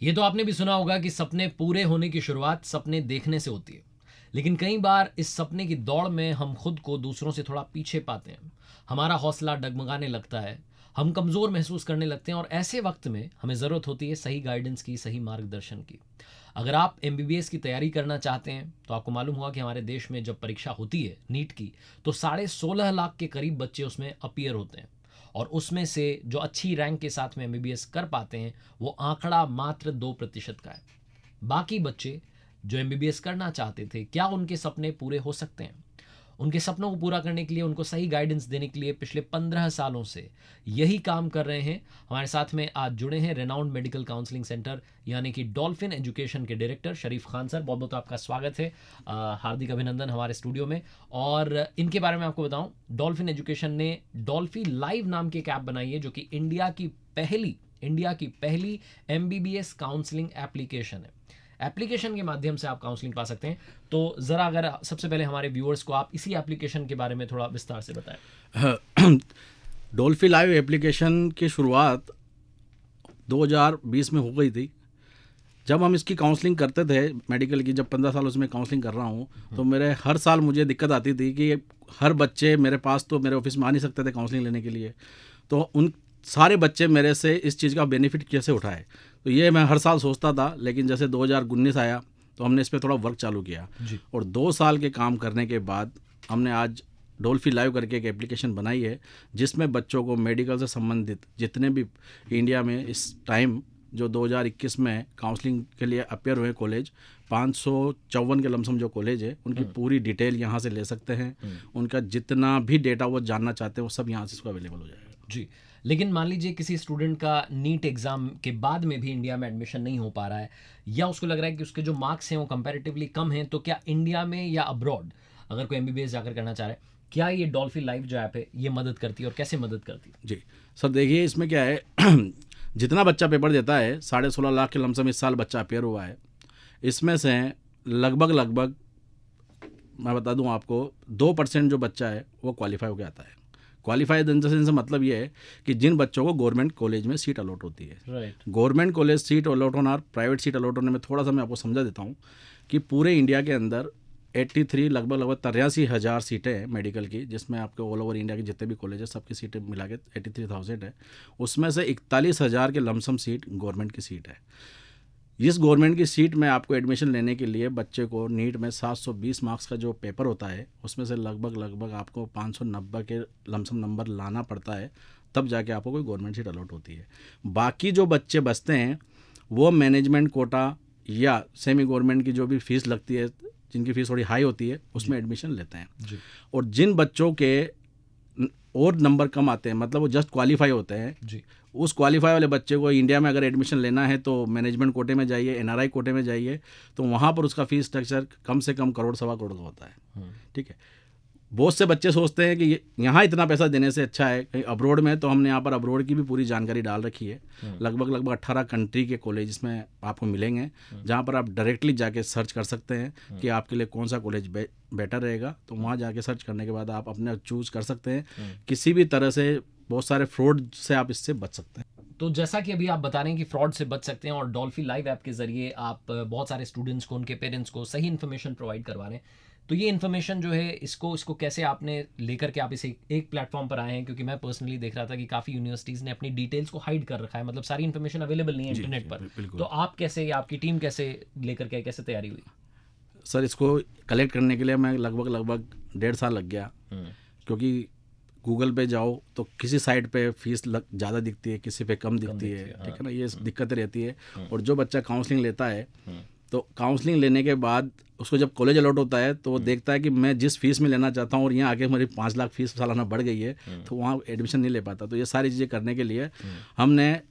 ये तो आपने भी सुना होगा कि सपने पूरे होने की शुरुआत सपने देखने से होती है। लेकिन कई बार इस सपने की दौड़ में हम खुद को दूसरों से थोड़ा पीछे पाते हैं। हमारा हौसला डगमगाने लगता है, हम कमज़ोर महसूस करने लगते हैं और ऐसे वक्त में हमें ज़रूरत होती है सही गाइडेंस की, सही मार्गदर्शन की। अगर आप एमबीबीएस की तैयारी करना चाहते हैं तो आपको मालूम होगा कि हमारे देश में जब परीक्षा होती है नीट की, तो 16.5 लाख के करीब बच्चे उसमें अपीयर होते हैं। और उसमें से जो अच्छी रैंक के साथ में एमबीबीएस कर पाते हैं वो आंकड़ा मात्र 2% का है। बाकी बच्चे जो एमबीबीएस करना चाहते थे, क्या उनके सपने पूरे हो सकते हैं? उनके सपनों को पूरा करने के लिए, उनको सही गाइडेंस देने के लिए पिछले 15 सालों से यही काम कर रहे हैं। हमारे साथ में आज जुड़े हैं रेनाउंड मेडिकल काउंसलिंग सेंटर यानी कि डॉल्फिन एजुकेशन के डायरेक्टर शरीफ खान सर। बहुत बहुत आपका स्वागत है, हार्दिक अभिनंदन हमारे स्टूडियो में। और इनके बारे में आपको बताऊं, डॉल्फिन एजुकेशन ने डॉल्फी लाइव नाम की एक ऐप बनाई है जो कि इंडिया की पहली एमबीबीएस काउंसलिंग एप्लीकेशन है। एप्लीकेशन के माध्यम से आप काउंसलिंग पा सकते हैं। तो ज़रा अगर सबसे पहले हमारे व्यूअर्स को आप इसी एप्लीकेशन के बारे में थोड़ा विस्तार से बताएं। डॉल्फी लाइव एप्लीकेशन की शुरुआत 2020 में हो गई थी। जब हम इसकी काउंसलिंग करते थे मेडिकल की, जब 15 सालों से मैं काउंसलिंग कर रहा हूँ, तो मेरे हर साल मुझे दिक्कत आती थी कि हर बच्चे मेरे पास तो मेरे ऑफिस में आ नहीं सकते थे काउंसलिंग लेने के लिए। तो उन सारे बच्चे मेरे से इस चीज़ का बेनिफिट कैसे उठाए, तो ये मैं हर साल सोचता था। लेकिन जैसे 2019 आया तो हमने इस पर थोड़ा वर्क चालू किया और 2 साल के काम करने के बाद हमने आज डॉल्फी लाइव करके एक एप्लीकेशन बनाई है जिसमें बच्चों को मेडिकल से संबंधित जितने भी इंडिया में इस टाइम जो 2021 में काउंसलिंग के लिए अपेयर हुए कॉलेज 554 के लमसम जो कॉलेज है उनकी पूरी डिटेल यहाँ से ले सकते हैं। उनका जितना भी डेटा वो जानना चाहते हैं वो सब यहाँ से इसको अवेलेबल हो जाएगा जी। लेकिन मान लीजिए किसी स्टूडेंट का नीट एग्ज़ाम के बाद में भी इंडिया में एडमिशन नहीं हो पा रहा है, या उसको लग रहा है कि उसके जो मार्क्स हैं वो कंपैरेटिवली कम हैं, तो क्या इंडिया में या अब्रॉड अगर कोई एमबीबीएस जाकर करना चाह रहा है, क्या ये डॉल्फिन लाइव जो ऐप है ये मदद करती है और कैसे मदद करती है? जी सर, देखिए इसमें क्या है जितना बच्चा पेपर देता है 16.5 लाख के लमसम इस साल बच्चा अपेयर हुआ है। इसमें से लगभग मैं बता दूं आपको 2% जो बच्चा है वो क्वालिफाई होकर आता है। क्वालिफाइड इन द सेंस मतलब ये है कि जिन बच्चों को गवर्नमेंट कॉलेज में सीट अलॉट होती है। गवर्नमेंट कॉलेज सीट अलॉट होना और प्राइवेट सीट अलॉट होने में थोड़ा सा मैं आपको समझा देता हूँ कि पूरे इंडिया के अंदर 83 लगभग 83,000 सीटें हैं मेडिकल की, जिसमें आपके ऑल ओवर इंडिया के जितने भी कॉलेज है सबकी सीटें मिला के 83,000 है। उसमें से 41,000 के लमसम सीट गवर्नमेंट की सीट है। इस गवर्नमेंट की सीट में आपको एडमिशन लेने के लिए बच्चे को नीट में 720 मार्क्स का जो पेपर होता है उसमें से लगभग आपको 590 के लमसम नंबर लाना पड़ता है, तब जाके आपको कोई गवर्नमेंट सीट अलॉट होती है। बाकी जो बच्चे बचते हैं वो मैनेजमेंट कोटा या सेमी गवर्नमेंट की जो भी फीस लगती है, जिनकी फीस थोड़ी हाई होती है, उसमें एडमिशन लेते हैं जी। और जिन बच्चों के और नंबर कम आते हैं, मतलब वो जस्ट क्वालिफाई होते हैं जी, उस क्वालिफाई वाले बच्चे को इंडिया में अगर एडमिशन लेना है तो मैनेजमेंट कोटे में जाइए, एनआरआई कोटे में जाइए, तो वहाँ पर उसका फीस स्ट्रक्चर कम से कम 1 करोड़ 1.25 करोड़ का होता है। ठीक है, बहुत से बच्चे सोचते हैं कि यहाँ इतना पैसा देने से अच्छा है कहीं अब्रोड में, तो हमने यहाँ पर अब्रोड की भी पूरी जानकारी डाल रखी है। लगभग 18 कंट्री के कॉलेज में आपको मिलेंगे जहाँ पर आप डायरेक्टली जाके सर्च कर सकते हैं कि आपके लिए कौन सा कॉलेज बेटर रहेगा। तो वहाँ जाके सर्च करने के बाद आप अपने चूज कर सकते हैं। किसी भी तरह से बहुत सारे फ्रॉड से आप इससे बच सकते हैं। तो जैसा कि अभी आप बता रहे हैं कि फ्रॉड से बच सकते हैं और डॉल्फी लाइव ऐप के ज़रिए आप बहुत सारे स्टूडेंट्स को, उनके पेरेंट्स को सही इन्फॉर्मेशन प्रोवाइड करवा रहे हैं, तो ये इन्फॉर्मेशन जो है इसको कैसे आपने लेकर के आप इसे एक प्लेटफॉर्म पर आए हैं? क्योंकि मैं पर्सनली देख रहा था कि काफ़ी यूनिवर्सिटीज़ ने अपनी डिटेल्स को हाइड कर रखा है, मतलब सारी इन्फॉर्मेशन अवेलेबल नहीं है इंटरनेट पर। तो आप कैसे, आपकी टीम कैसे लेकर के, कैसे तैयारी हुई? सर, इसको कलेक्ट करने के लिए मैं लगभग 1.5 साल लग गया, क्योंकि गूगल पे जाओ तो किसी साइट पे फीस ज़्यादा दिखती है, किसी पे कम दिखती है। ठीक है ना, ये दिक्कतें रहती है। और जो बच्चा काउंसलिंग लेता है तो काउंसलिंग लेने के बाद उसको जब कॉलेज अलॉट होता है तो वो देखता है कि मैं जिस फीस में लेना चाहता हूँ और यहाँ आके मेरी 5 लाख फीस सालाना बढ़ गई है, तो वहाँ एडमिशन नहीं ले पाता। तो ये सारी चीज़ें करने के लिए हमने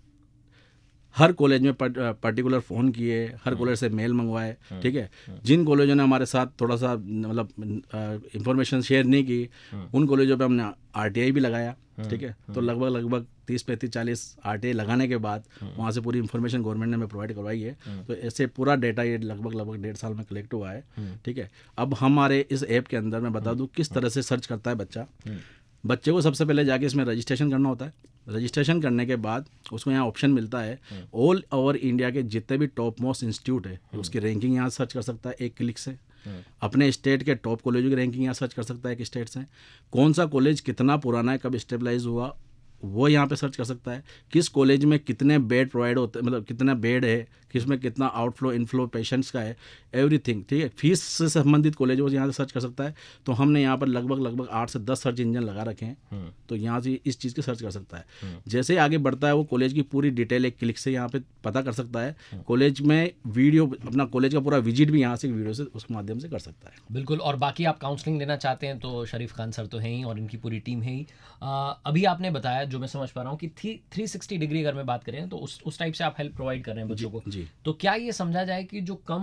हर कॉलेज में पर्टिकुलर फ़ोन किए, हर कॉलेज से मेल मंगवाए। ठीक है, जिन कॉलेजों ने हमारे साथ थोड़ा सा मतलब इंफॉर्मेशन शेयर नहीं की, उन कॉलेजों पे हमने आरटीआई भी लगाया। ठीक है, तो लगभग 30, 35, 40 आरटीआई लगाने के बाद वहाँ से पूरी इन्फॉर्मेशन गवर्नमेंट ने हमें प्रोवाइड करवाई है। तो ऐसे पूरा डेटा ये लगभग 1.5 साल में कलेक्ट हुआ है। ठीक है, अब हमारे इस ऐप के अंदर मैं बता दूँ किस तरह से सर्च करता है बच्चा। बच्चे को सबसे पहले जाके इसमें रजिस्ट्रेशन करना होता है। रजिस्ट्रेशन करने के बाद उसको यहाँ ऑप्शन मिलता है ऑल ओवर इंडिया के जितने भी टॉप मोस्ट इंस्टीट्यूट है उसकी रैंकिंग यहाँ सर्च कर सकता है एक क्लिक से। अपने स्टेट के टॉप कॉलेजों की रैंकिंग यहाँ सर्च कर सकता है एक स्टेट से। कौन सा कॉलेज कितना पुराना है, कब स्टेबलाइज हुआ, वो यहाँ पे सर्च कर सकता है। किस कॉलेज में कितने बेड प्रोवाइड होते हैं, मतलब कितना बेड है, किस में कितना आउटफ्लो इनफ्लो पेशेंट्स का है, एवरीथिंग, ठीक है। फीस से संबंधित कॉलेज वो यहाँ से सर्च कर सकता है। तो हमने यहाँ पर लगभग 8 से 10 सर्च इंजन लगा रखे हैं, तो यहाँ से इस चीज़ की सर्च कर सकता है। जैसे ही आगे बढ़ता है वो कॉलेज की पूरी डिटेल एक क्लिक से यहाँ पे पता कर सकता है। कॉलेज में वीडियो, अपना कॉलेज का पूरा विजिट भी यहाँ से वीडियो से उसके माध्यम से कर सकता है। बिल्कुल। और बाकी आप काउंसलिंग लेना चाहते हैं तो शरीफ खान सर तो हैं ही और इनकी पूरी टीम है ही। अभी आपने बताया, जो मैं समझ पा रहा हूँ कि 360 डिग्री अगर मैं बात करें तो उस टाइप से आप हेल्प प्रोवाइड कर रहे हैं बच्चों को। जी। तो क्या ये समझा जाए कि जो कम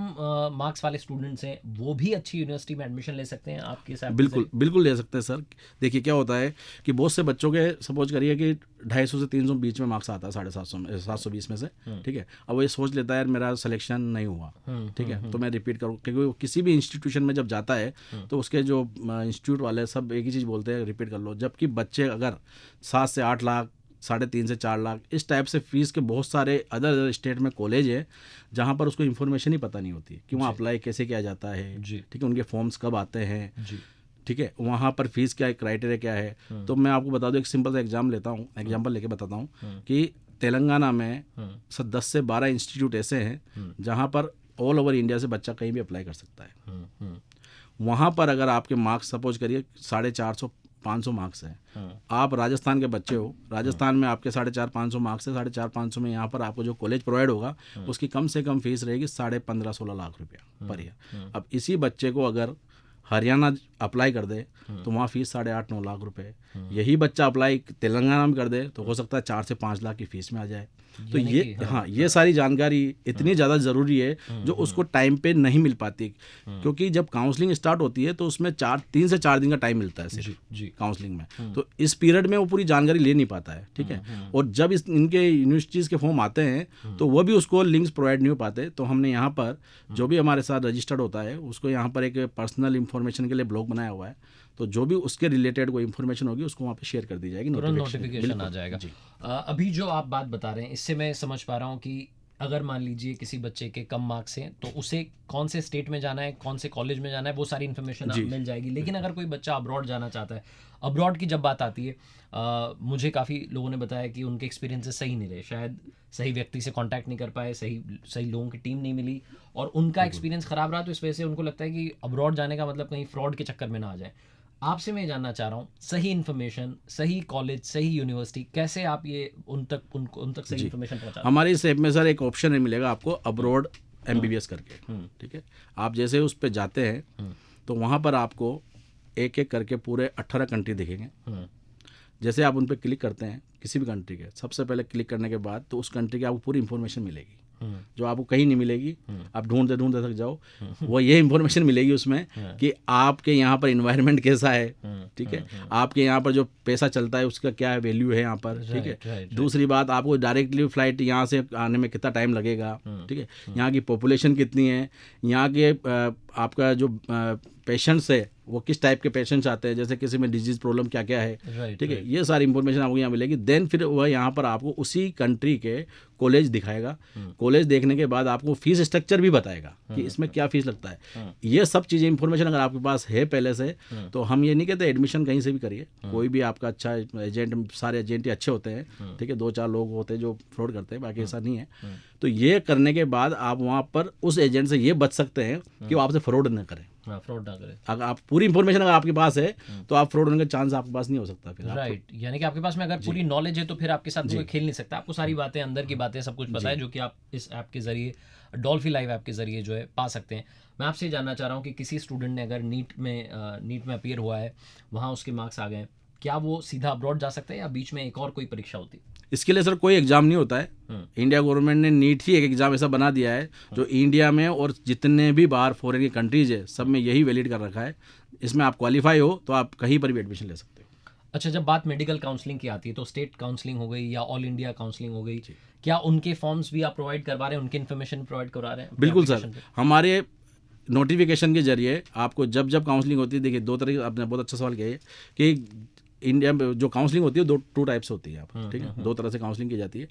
मार्क्स वाले स्टूडेंट्स हैं वो भी अच्छी यूनिवर्सिटी में एडमिशन ले सकते हैं आपके साथ? बिल्कुल ले सकते हैं सर। देखिए क्या होता है कि बहुत से बच्चों के, सपोज करिए कि 250 से 300 बीच में मार्क्स आता है, 750 में 720 में से, ठीक है। अब वो ये सोच लेता है यार मेरा सिलेक्शन नहीं हुआ, ठीक है, तो मैं रिपीट करूँ, क्योंकि वो किसी भी इंस्टीट्यूशन में जब जाता है तो उसके जो इंस्टीट्यूट वाले सब एक ही चीज़ बोलते हैं, रिपीट कर लो। जबकि बच्चे अगर 7 से 8 लाख, 3.5 से 4 लाख इस टाइप से फीस के बहुत सारे अदर स्टेट में कॉलेज है जहाँ पर उसको इन्फॉर्मेशन ही पता नहीं होती कि वहाँ अप्लाई कैसे किया जाता है, ठीक है, उनके फॉर्म्स कब आते हैं, ठीक है, वहाँ पर फीस क्या है, क्राइटेरिया क्या है। तो मैं आपको बता दूँ, एक सिंपल सा एग्जाम्पल लेके बताता हूँ कि तेलंगाना में 10 से 12 इंस्टीट्यूट ऐसे हैं जहाँ पर ऑल ओवर इंडिया से बच्चा कहीं भी अप्लाई कर सकता है। वहाँ पर अगर आपके मार्क्स सपोज करिए 450-500 मार्क्स हैं, आप राजस्थान के बच्चे हो, राजस्थान में आपके 450-500 मार्क्स है, 450-500 में यहाँ पर आपको जो कॉलेज प्रोवाइड होगा उसकी कम से कम फीस रहेगी 15.5-16 लाख रुपया पर ईयर। अब इसी बच्चे को अगर हरियाणा अप्लाई कर दे तो वहाँ फीस 8.5-9 लाख रुपए। यही बच्चा अप्लाई तेलंगाना में कर दे तो हो सकता है 4 से 5 लाख की फीस में आ जाए। तो ये सारी जानकारी इतनी ज़्यादा ज़रूरी है जो उसको टाइम पे नहीं मिल पाती, क्योंकि जब काउंसलिंग स्टार्ट होती है तो उसमें 3 से 4 दिन का टाइम मिलता है सिर्फ काउंसलिंग में। तो इस पीरियड में वो पूरी जानकारी ले नहीं पाता है, ठीक है। और जब इनके यूनिवर्सिटीज़ के फॉर्म आते हैं तो वो भी उसको लिंक्स प्रोवाइड नहीं हो पाते। तो हमने यहाँ पर जो भी हमारे साथ रजिस्टर्ड होता है उसको यहाँ पर एक पर्सनल इन्फॉर्मेशन के लिए ब्लॉग बनाया हुआ है, तो जो भी उसके रिलेटेड कोई इन्फॉर्मेशन होगी उसको वहाँ पे शेयर कर दी जाएगी, नोटिफिकेशन आ जाएगा। अभी जो आप बात बता रहे हैं इससे मैं समझ पा रहा हूँ कि अगर मान लीजिए किसी बच्चे के कम मार्क्स हैं तो उसे कौन से स्टेट में जाना है, कौन से कॉलेज में जाना है, वो सारी इन्फॉर्मेशन मिल जाएगी। लेकिन अगर कोई बच्चा अब्रॉड जाना चाहता है, अब्रॉड की जब बात आती है, मुझे काफ़ी लोगों ने बताया कि उनके एक्सपीरियंसेस सही नहीं रहे, शायद सही व्यक्ति से कांटेक्ट नहीं कर पाए, सही लोगों की टीम नहीं मिली और उनका एक्सपीरियंस ख़राब रहा, तो इस वजह से उनको लगता है कि अब्रॉड जाने का मतलब कहीं फ्रॉड के चक्कर में ना आ जाए। आपसे मैं जानना चाह रहा हूँ, सही इन्फॉर्मेशन, सही कॉलेज, सही यूनिवर्सिटी, कैसे आप ये उन तक सही इन्फॉर्मेशन पहुँचा? हमारी इस ऐप में सर एक ऑप्शन मिलेगा आपको अब्रॉड MBBS करके, ठीक है। आप जैसे उस पर जाते हैं तो वहाँ पर आपको एक एक करके पूरे 18 कंट्री दिखेंगे। जैसे आप उन पर क्लिक करते हैं किसी भी कंट्री के, सबसे पहले क्लिक करने के बाद तो उस कंट्री की आपको पूरी इन्फॉर्मेशन मिलेगी जो आपको कहीं नहीं मिलेगी, आप ढूंढते थक जाओ। वो ये इन्फॉर्मेशन मिलेगी उसमें कि आपके यहाँ पर इन्वायरमेंट कैसा है, ठीक है, आपके यहाँ पर जो पैसा चलता है उसका क्या वैल्यू है यहाँ पर, ठीक है। दूसरी बात, आपको डायरेक्टली फ्लाइट यहाँ से आने में कितना टाइम लगेगा, ठीक है, यहाँ की पॉपुलेशन कितनी है, यहाँ के आपका जो पेशेंट्स है वो किस टाइप के पेशेंट्स आते हैं, जैसे किसी में डिजीज प्रॉब्लम क्या क्या है, ठीक है, ये सारी इंफॉर्मेशन आपको यहाँ मिलेगी। देन फिर वह यहाँ पर आपको उसी कंट्री के कॉलेज दिखाएगा। कॉलेज देखने के बाद आपको फीस स्ट्रक्चर भी बताएगा कि इसमें क्या फीस लगता है। ये सब चीज़ें इंफॉर्मेशन अगर आपके पास है पहले से, तो हम ये नहीं कहते एडमिशन कहीं से भी करिए, कोई भी आपका अच्छा एजेंट, सारे एजेंट ही अच्छे होते हैं, ठीक है, 2-4 लोग होते हैं जो फ्रॉड करते हैं, बाकी ऐसा नहीं है। तो ये करने के बाद आप वहाँ पर उस एजेंट से ये बच सकते हैं कि वो आपसे फ्रॉड न करें। अगर आप पूरी इन्फॉर्मेशन अगर आपके पास है तो आप फ्रॉड होने का चांस आपके पास नहीं हो सकता फिर। राइट, यानी कि आपके पास में अगर पूरी नॉलेज है तो फिर आपके साथ कोई खेल नहीं सकता। आपको सारी बातें, अंदर की बातें सब कुछ पता है, जो कि आप इस ऐप के जरिए, डॉल्फी लाइव ऐप के जरिए जो है पा सकते हैं। मैं आपसे जानना चाह रहा हूँ कि किसी स्टूडेंट ने अगर नीट में अपीयर हुआ है, वहाँ उसके मार्क्स आ गए, क्या वो सीधा अब्रॉड जा सकता है या बीच में एक और कोई परीक्षा होती है? इसके लिए सर कोई एग्ज़ाम नहीं होता है। इंडिया गवर्नमेंट ने नीट ही एक एग्ज़ाम ऐसा बना दिया है जो इंडिया में और जितने भी बाहर फॉरेन की कंट्रीज़ है सब में यही वैलिड कर रखा है। इसमें आप क्वालिफाई हो तो आप कहीं पर भी एडमिशन ले सकते हो। अच्छा, जब बात मेडिकल काउंसलिंग की आती है तो स्टेट काउंसलिंग हो गई या ऑल इंडिया काउंसलिंग हो गई, क्या उनके फॉर्म्स भी आप प्रोवाइड करवा रहे हैं, उनकी इन्फॉर्मेशन प्रोवाइड करवा रहे हैं? बिल्कुल सर, हमारे नोटिफिकेशन के जरिए आपको जब काउंसलिंग होती है, देखिए 2 तरीके, आपने बहुत अच्छा सवाल किया है कि इंडिया में जो काउंसलिंग होती है टू टाइप्स होती है आप, ठीक है, 2 तरह से काउंसलिंग की जाती है।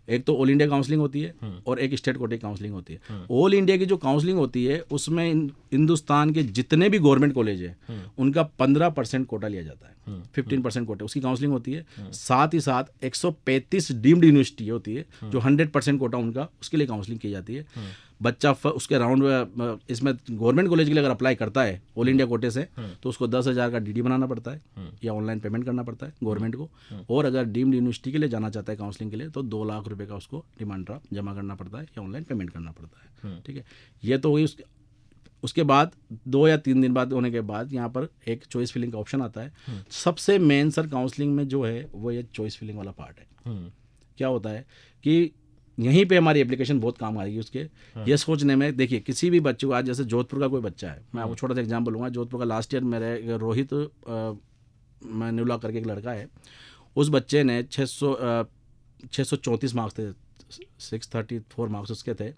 एक तो ऑल इंडिया काउंसलिंग होती है और एक स्टेट कोटे काउंसलिंग होती है। ऑल इंडिया की जो काउंसलिंग होती है उसमें हिंदुस्तान के जितने भी गवर्नमेंट कॉलेज है उनका 15% कोटा लिया जाता है, 15% कोटा उसकी काउंसलिंग होती है। साथ ही साथ 135 डीम्ड यूनिवर्सिटी होती है जो 100% कोटा उनका, उसके लिए काउंसलिंग की जाती है। बच्चा उसके राउंड में इसमें गवर्नमेंट कॉलेज के लिए अगर अप्लाई करता है ऑल इंडिया कोटे से तो उसको 10,000 का डीडी बनाना पड़ता है या ऑनलाइन पेमेंट करना पड़ता है गवर्नमेंट को। और अगर डीम्ड यूनिवर्सिटी के लिए जाना चाहता है काउंसलिंग के लिए तो 2 लाख रुपए का उसको डिमांड ड्राफ्ट जमा करना पड़ता है या ऑनलाइन पेमेंट करना पड़ता है, ठीक है। ये तो हुई उसके बाद 2 या 3 दिन बाद होने के बाद यहाँ पर एक चॉइस फिलिंग का ऑप्शन आता है। सबसे मेन सर काउंसलिंग में जो है वो ये चॉइस फिलिंग वाला पार्ट है। क्या होता है कि यहीं पे हमारी एप्लीकेशन बहुत काम आएगी उसके ये सोचने में। देखिए किसी भी बच्चे को, आज जैसे जोधपुर का कोई बच्चा है, मैं आपको छोटा सा एग्जाम्पल लूँगा। जोधपुर का लास्ट ईयर मेरे रोहित मनुला करके एक लड़का है, उस बच्चे ने 634 मार्क्स थे, 634 मार्क्स उसके थे।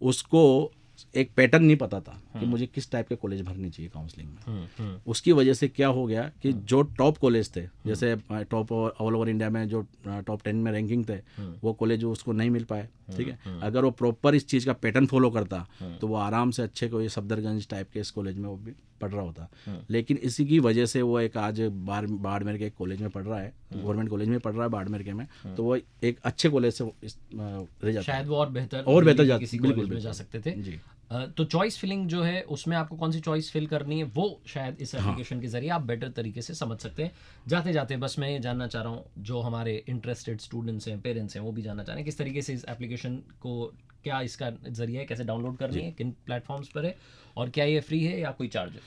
उसको एक पैटर्न नहीं पता था कि मुझे किस टाइप के कॉलेज भरनी चाहिए काउंसलिंग में। उसकी वजह से क्या हो गया कि जो टॉप कॉलेज थे, जैसे टॉप ऑल ओवर इंडिया में जो टॉप 10 में रैंकिंग थे, वो कॉलेज उसको नहीं मिल पाए, ठीक है। अगर वो प्रॉपर इस चीज़ का पैटर्न फॉलो करता तो वो आराम से अच्छे कोई सफदरगंज टाइप के इस कॉलेज में वो भी पढ़ रहा होता। लेकिन इसी की वजह से वो एक आज बाड़मेर के एक कॉलेज में पढ़ रहा है, गवर्नमेंट कॉलेज में पढ़ रहा है बाड़मेर के में, तो वो एक अच्छे कॉलेज से रह जाता, शायद वो और बेहतर किसी कॉलेज में जा सकते थे जी। तो चॉइस फिलिंग जो है उसमें आपको कौन सी चॉइस फिल करनी है वो शायद इस एप्लीकेशन के जरिए आप बेटर तरीके से समझ सकते हैं। जाते जाते बस मैं ये जानना चाह रहा हूँ, जो हमारे इंटरेस्टेड स्टूडेंट्स हैं, पेरेंट्स हैं, वो भी जानना चाह रहे हैं किस तरीके से इस एप्लीकेशन को, क्या इसका जरिया है, कैसे डाउनलोड करनी है, किन प्लेटफॉर्म्स पर है, और क्या ये फ्री है या कोई चार्ज है?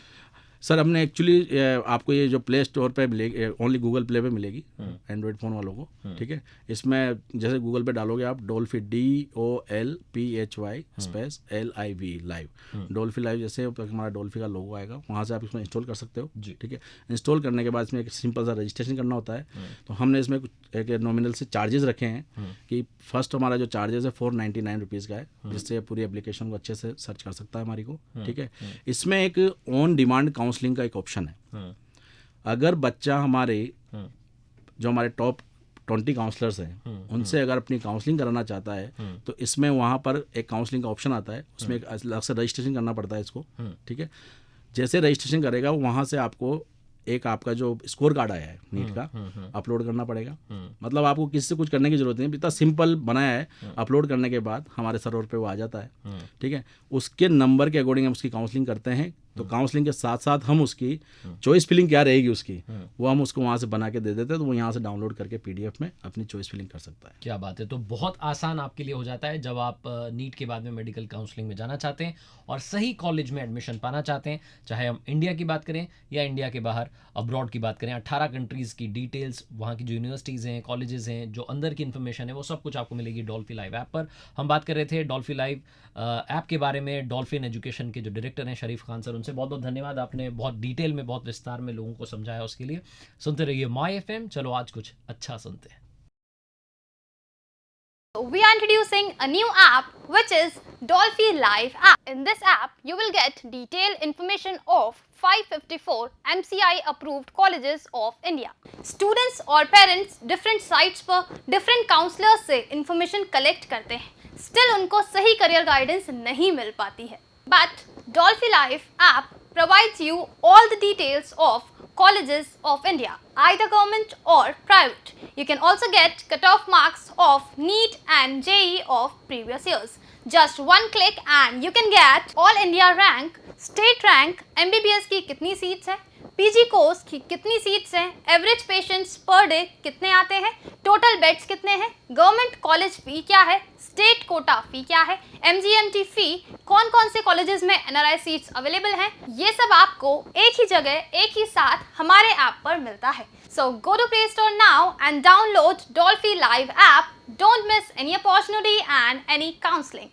सर हमने एक्चुअली आपको ये जो प्ले स्टोर पे मिलेगी, ओनली गूगल प्ले पे मिलेगी एंड्रॉयड फ़ोन वालों को, ठीक है। इसमें जैसे गूगल पे डालोगे आप डॉल्फी DOLPHY space LIV live, डॉल्फी live, जैसे हमारा डॉल्फी का लोगो आएगा वहाँ से आप इसमें इंस्टॉल कर सकते हो जी, ठीक है। इंस्टॉल करने के बाद इसमें एक सिंपल सा रजिस्ट्रेशन करना होता है। तो हमने इसमें एक नॉमिनल से चार्जेस रखे हैं कि फर्स्ट हमारा जो चार्जेस है 499 रुपीज़ का है, जिससे पूरी एप्लीकेशन को अच्छे से सर्च कर सकता है हमारी को, ठीक है। इसमें एक ऑन डिमांड काउंसलिंग का एक ऑप्शन है। अगर बच्चा हमारे जो हमारे टॉप 20 काउंसलर्स हैं उनसे अगर अपनी काउंसलिंग कराना चाहता है तो इसमें वहाँ पर एक काउंसलिंग का ऑप्शन आता है, उसमें एक अलग से रजिस्ट्रेशन करना पड़ता है इसको, ठीक है। जैसे रजिस्ट्रेशन करेगा वहाँ से आपको एक आपका जो स्कोर कार्ड आया है नीट का अपलोड करना पड़ेगा। मतलब आपको किसी से कुछ करने की जरूरत नहीं, इतना सिंपल बनाया है। अपलोड करने के बाद हमारे सर्वर पे वो आ जाता है, ठीक है। उसके नंबर के अकॉर्डिंग हम उसकी काउंसलिंग करते हैं। तो काउंसलिंग के साथ साथ हम उसकी चॉइस फिलिंग क्या रहेगी उसकी, वो हम उसको वहाँ से बना के दे देते हैं, तो वो यहाँ से डाउनलोड करके PDF में अपनी चॉइस फिलिंग कर सकता है। क्या बात है। तो बहुत आसान आपके लिए हो जाता है जब आप नीट के बाद में मेडिकल काउंसलिंग में जाना चाहते हैं और सही कॉलेज में एडमिशन पाना चाहते हैं, चाहे हम इंडिया की बात करें या इंडिया के बाहर अब्रॉड की बात करें। 18 कंट्रीज़ की डिटेल्स, वहाँ की जो यूनिवर्सिटीज़ हैं, कॉलेजेस हैं, जो अंदर की इन्फॉर्मेशन है, वो सब कुछ आपको मिलेगी डॉल्फी लाइव ऐप पर। हम बात कर रहे थे डॉल्फी लाइव ऐप के बारे में। डॉल्फिन एजुकेशन के जो डायरेक्टर हैं शरीफ खान सर, उनसे बहुत बहुत धन्यवाद, आपने बहुत डिटेल में, बहुत विस्तार में लोगों को समझाया, उसके लिए। सुनते रहिए माय FM। चलो आज कुछ अच्छा सुनते हैं। We are introducing a new app which is Dolphy Live app. In this app, you will get detailed information of 554 MCI approved colleges of India. Students और parents different sites पर different counselors से information collect करते हैं. Still उनको सही career guidance नहीं मिल पाती है. But Dolphy Live app provides you all the details of colleges of India, either government or private. You can also get cut-off marks of NEET and JEE of previous years. Just one click and you can get all India rank, state rank, MBBS की कितनी seats हैं, PG course की कितनी seats हैं, average patients per day कितने आते हैं, total beds कितने हैं, गवर्नमेंट कॉलेज फी क्या है, स्टेट कोटा फी क्या है, MGMT फी, कौन कौन से कॉलेजेस में NRI सीट्स अवेलेबल हैं, ये सब आपको एक ही जगह एक ही साथ हमारे ऐप पर मिलता है। So go to Play Store now and download Dolphy Live app. Don't miss any opportunity and any counseling.